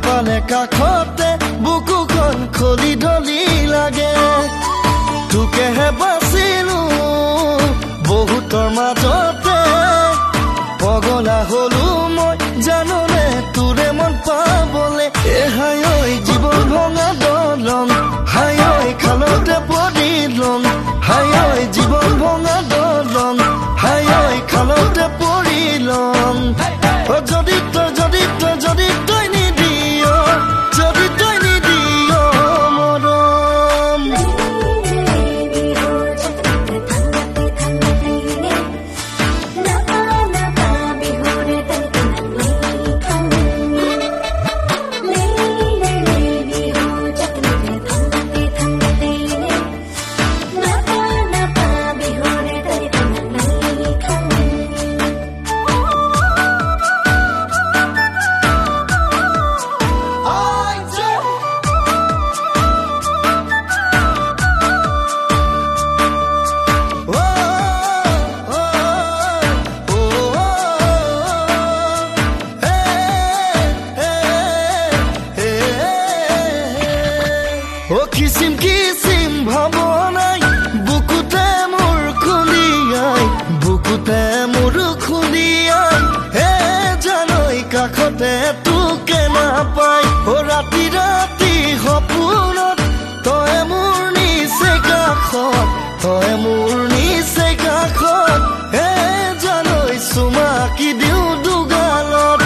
নাপালে কাষতে বুকুখন খলি ধলি লাগে তোকেহে বাচিলো বহুতৰ মাজতে পগলা হলো মই জাননে তোৰে মন পাবলে হাই ঐ জীৱন ভঙা দলং হাই ঐ খালতে পৰিলং হাই ঐ জীৱন ভঙা দলং হাই ঐ খালতে পৰিলং যদি তই নিদিয় মৰম কিসিম কিসিম ভাবনাই বুকুতে মোৰ খুলিয়াই হে জানই কাষতে তোকে নাপাই ৰাতি ৰাতি সপোনত তই মোৰ নিচে কাষত হে জানই চুমাকি দিওঁ দুগালত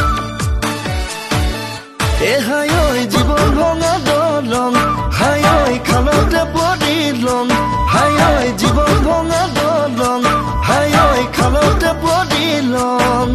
হাই ঐ জীৱন ভঙা দলং হাই ঐ খালতে পৰিলং হাই ঐ জীৱন ভঙা দলং হাই ঐ খালতে পৰিলং